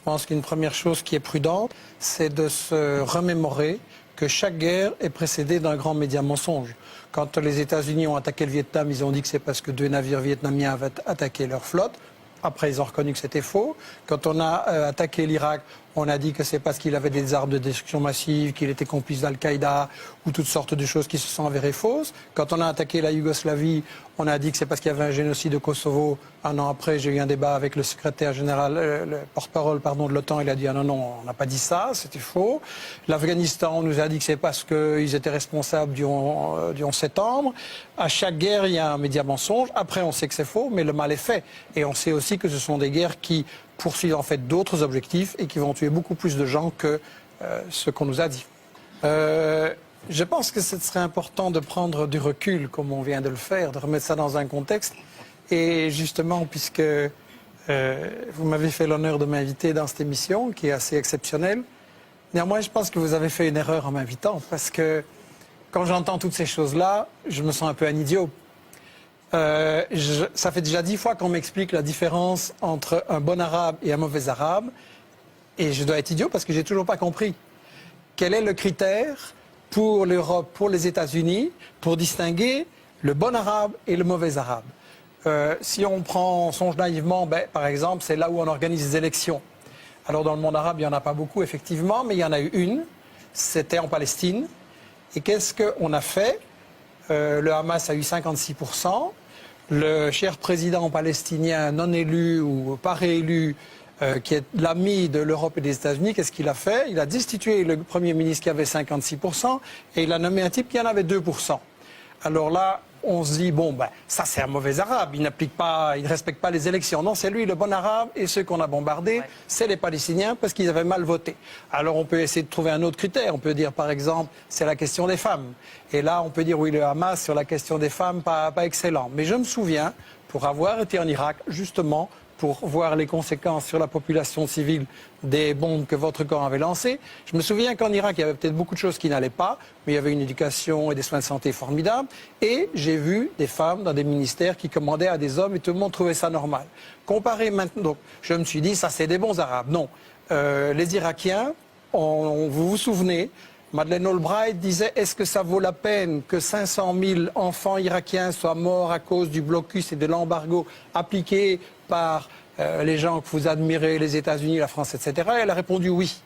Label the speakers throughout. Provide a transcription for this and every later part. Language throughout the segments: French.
Speaker 1: pense qu'une première chose qui est prudente, c'est de se remémorer que chaque guerre est précédée d'un grand média mensonge. Quand les États-Unis ont attaqué le Vietnam, ils ont dit que c'est parce que 2 navires vietnamiens avaient attaqué leur flotte. Après, ils ont reconnu que c'était faux. Quand on a attaqué l'Irak, on a dit que c'est parce qu'il avait des armes de destruction massive, qu'il était complice d'Al-Qaïda ou toutes sortes de choses qui se sont avérées fausses. Quand on a attaqué la Yougoslavie, on a dit que c'est parce qu'il y avait un génocide au Kosovo. Un an après, j'ai eu un débat avec le secrétaire général, le porte-parole de l'OTAN. Il a dit ah non, on n'a pas dit ça, c'était faux. L'Afghanistan, on nous a dit que c'est parce qu'ils étaient responsables du 11 septembre. À chaque guerre, il y a un média mensonge. Après, on sait que c'est faux, mais le mal est fait. Et on sait aussi que ce sont des guerres qui poursuivent en fait d'autres objectifs et qui vont tuer beaucoup plus de gens que ce qu'on nous a dit. Je pense que ce serait important de prendre du recul, comme on vient de le faire, de remettre ça dans un contexte. Et justement, puisque vous m'avez fait l'honneur de m'inviter dans cette émission, qui est assez exceptionnelle, néanmoins, je pense que vous avez fait une erreur en m'invitant, parce que quand j'entends toutes ces choses-là, je me sens un peu un idiot. Ça fait déjà 10 fois qu'on m'explique la différence entre un bon arabe et un mauvais arabe. Et je dois être idiot parce que j'ai toujours pas compris. Quel est le critère pour l'Europe, pour les États-Unis, pour distinguer le bon arabe et le mauvais arabe? Si on songe naïvement, par exemple, c'est là où on organise des élections. Alors dans le monde arabe, il n'y en a pas beaucoup, effectivement, mais il y en a eu une. C'était en Palestine. Et qu'est-ce qu'on a fait? Le Hamas a eu 56%. Le cher président palestinien non élu ou pas réélu, qui est l'ami de l'Europe et des États-Unis, qu'est-ce qu'il a fait? Il a destitué le Premier ministre qui avait 56% et il a nommé un type qui en avait 2%. Alors là, on se dit, ça c'est un mauvais arabe, il ne respecte pas les élections. Non, c'est lui le bon arabe et ceux qu'on a bombardés, c'est les Palestiniens parce qu'ils avaient mal voté. Alors on peut essayer de trouver un autre critère. On peut dire par exemple, c'est la question des femmes. Et là, on peut dire oui, le Hamas sur la question des femmes, pas excellent. Mais je me souviens, pour avoir été en Irak, justement, pour voir les conséquences sur la population civile des bombes que votre camp avait lancées. Je me souviens qu'en Irak, il y avait peut-être beaucoup de choses qui n'allaient pas, mais il y avait une éducation et des soins de santé formidables. Et j'ai vu des femmes dans des ministères qui commandaient à des hommes et tout le monde trouvait ça normal. Comparé maintenant, donc, je me suis dit, ça c'est des bons Arabes. Non, les Irakiens, vous vous souvenez, Madeleine Albright disait, est-ce que ça vaut la peine que 500 000 enfants irakiens soient morts à cause du blocus et de l'embargo appliqué par les gens que vous admirez, les États-Unis, la France, etc. Elle a répondu oui.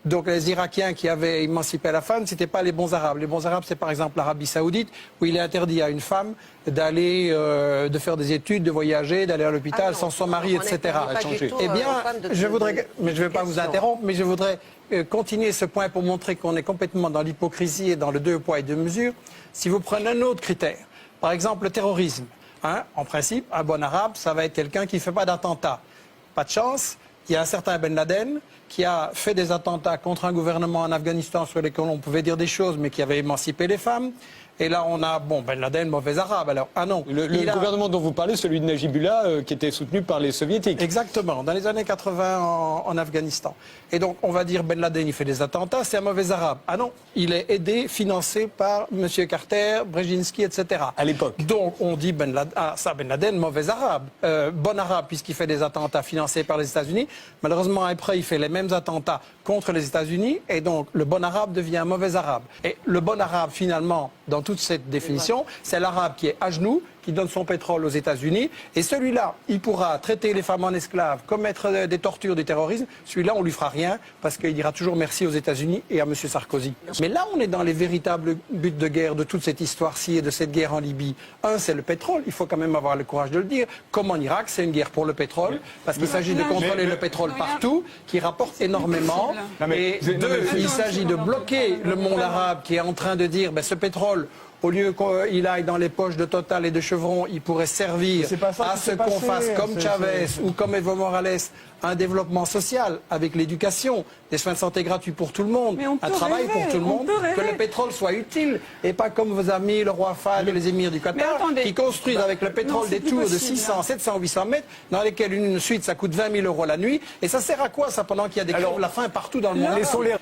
Speaker 1: Donc les Irakiens qui avaient émancipé la femme, ce n'étaient pas les bons Arabes. Les bons Arabes, c'est par exemple l'Arabie Saoudite, où il est interdit à une femme d'aller, de faire des études, de voyager, d'aller à l'hôpital sans son mari, etc. Eh bien, je voudrais, mais je ne vais pas vous interrompre, mais je voudrais continuer ce point pour montrer qu'on est complètement dans l'hypocrisie et dans le 2 poids et 2 mesures. Si vous prenez un autre critère, par exemple le terrorisme, en principe, un bon arabe, ça va être quelqu'un qui ne fait pas d'attentat. Pas de chance, il y a un certain Ben Laden qui a fait des attentats contre un gouvernement en Afghanistan sur lesquels on pouvait dire des choses, mais qui avait émancipé les femmes. Et là, on a, Ben Laden, mauvais arabe. Alors, non.
Speaker 2: Le gouvernement dont vous parlez, celui de Najibullah, qui était soutenu par les soviétiques.
Speaker 1: Exactement, dans les années 80 en Afghanistan. Et donc, on va dire Ben Laden, il fait des attentats, c'est un mauvais arabe. Ah non, il est aidé, financé par M. Carter, Brzezinski, etc.
Speaker 2: À l'époque.
Speaker 1: Donc, on dit Ben Laden, mauvais arabe. Bon arabe, puisqu'il fait des attentats financés par les États-Unis. Malheureusement, après, il fait les mêmes attentats contre les États-Unis. Et donc, le bon arabe devient un mauvais arabe. Et le bon arabe, finalement, dans toute cette définition, c'est l'arabe qui est à genoux, qui donne son pétrole aux États-Unis. Et celui-là, il pourra traiter les femmes en esclaves, commettre des tortures, du terrorisme. Celui-là, on lui fera rien parce qu'il dira toujours merci aux États-Unis et à M. Sarkozy. Mais là, on est dans les véritables buts de guerre de toute cette histoire-ci et de cette guerre en Libye. Un, c'est le pétrole. Il faut quand même avoir le courage de le dire. Comme en Irak, c'est une guerre pour le pétrole, parce qu'il s'agit de contrôler le pétrole partout, qui rapporte énormément. Et deux, il s'agit de bloquer le monde arabe qui est en train de dire, ce pétrole, au lieu qu'il aille dans les poches de Total et de Chevron, il pourrait servir à ce qu'on fasse comme Chavez ou comme Evo Morales un développement social avec l'éducation, des soins de santé gratuits pour tout le monde, un travail pour tout le monde, que le pétrole soit utile et pas comme vos amis, le roi Fahd et les émirs du Qatar, qui construisent avec le pétrole des tours de 600, 700, 800 mètres dans lesquelles une suite ça coûte 20 000 € la nuit. Et ça sert à quoi ça pendant qu'il y a des crèves la faim partout dans le monde?